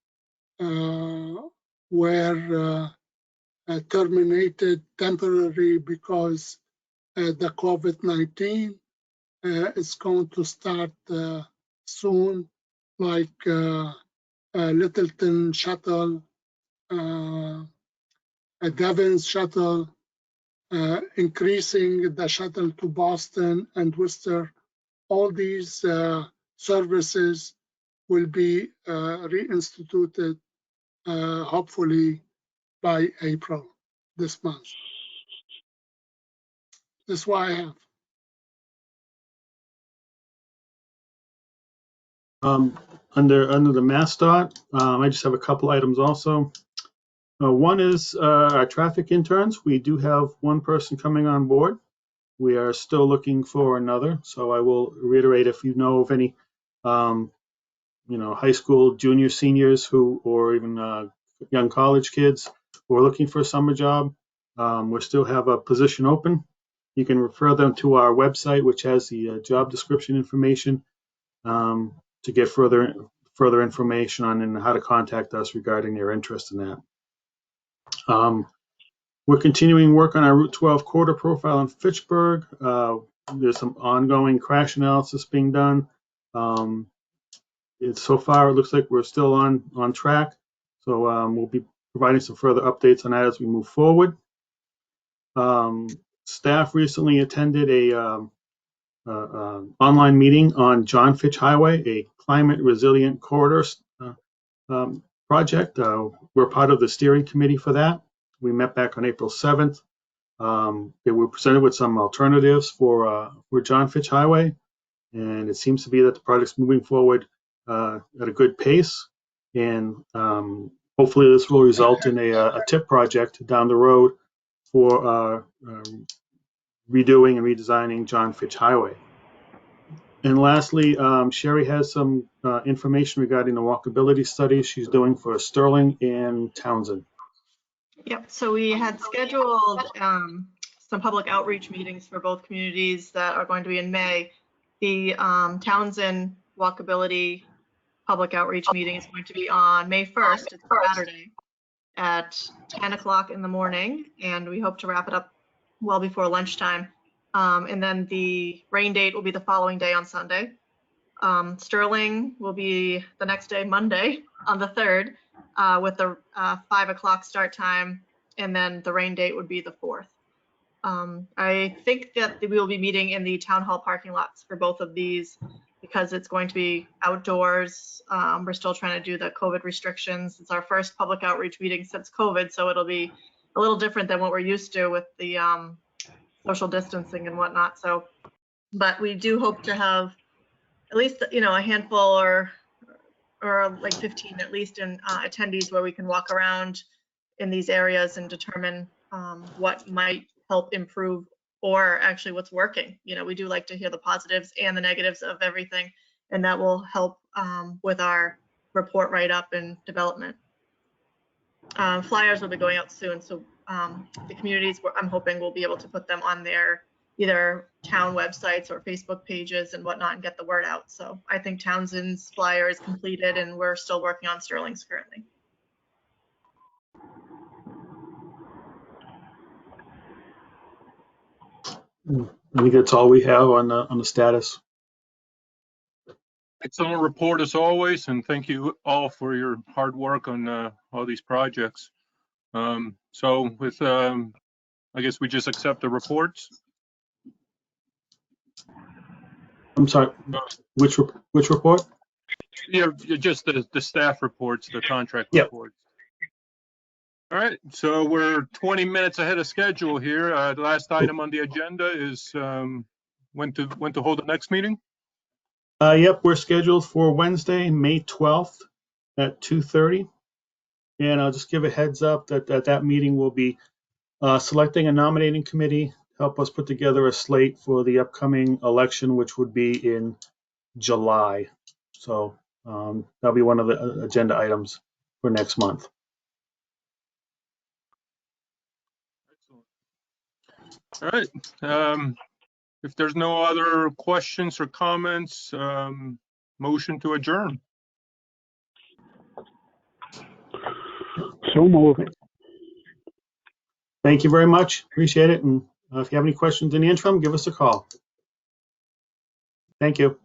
were terminated temporarily because the COVID-19 is going to start soon, like Littleton shuttle, Devon's shuttle, increasing the shuttle to Boston and Worcester. All these services will be reinstituted hopefully by April this month. That's what I have. Under the MassDOT, I just have a couple items also. One is our traffic interns. We do have one person coming on board. We are still looking for another. So I will reiterate, if you know of any, high school junior, seniors or even young college kids who are looking for a summer job, we still have a position open. You can refer them to our website, which has the job description information, to get further information on and how to contact us regarding their interest in that. We're continuing work on our Route 12 corridor profile in Fitchburg. There's some ongoing crash analysis being done. So far, it looks like we're still on track. So we'll be providing some further updates on that as we move forward. Staff recently attended a online meeting on John Fitch Highway, a climate resilient corridor project. We're part of the steering committee for that. We met back on April 7th. They were presented with some alternatives for John Fitch Highway, and it seems to be that the project's moving forward at a good pace. And hopefully this will result in a tip project down the road for redoing and redesigning John Fitch Highway. And lastly, Sherry has some information regarding the walkability study she's doing for Sterling and Townsend. Yep, so we had scheduled some public outreach meetings for both communities that are going to be in May. The Townsend walkability public outreach meeting is going to be on May 1st, it's Saturday, at 10 o'clock in the morning, and we hope to wrap it up well before lunchtime. And then the rain date will be the following day on Sunday. Sterling will be the next day, Monday, on the 3rd, with the 5 o'clock start time, and then the rain date would be the 4th. I think that we will be meeting in the town hall parking lots for both of these because it's going to be outdoors. We're still trying to do the COVID restrictions. It's our first public outreach meeting since COVID, so it'll be a little different than what we're used to with the social distancing and whatnot. So, but we do hope to have at least, a handful or like 15 at least in attendees where we can walk around in these areas and determine what might help improve or actually what's working. We do like to hear the positives and the negatives of everything, and that will help with our report write-up and development. Flyers will be going out soon, so the communities, I'm hoping we'll be able to put them on their either town websites or Facebook pages and whatnot and get the word out. So I think Townsend's flyer is completed and we're still working on Sterling's currently. I think that's all we have on the status. Excellent report as always, and thank you all for your hard work on all these projects. So with, I guess we just accept the reports. I'm sorry, which report? Yeah, just the staff reports, the contract Yep. reports. All right, so we're 20 minutes ahead of schedule here. The last item on the agenda is when to hold the next meeting. Yep, we're scheduled for Wednesday, May 12th at 2:30. And I'll just give a heads up that that meeting will be selecting a nominating committee to help us put together a slate for the upcoming election, which would be in July. So that'll be one of the agenda items for next month. All right. If there's no other questions or comments, motion to adjourn. So moved. Thank you very much. Appreciate it. And if you have any questions in the interim, give us a call. Thank you.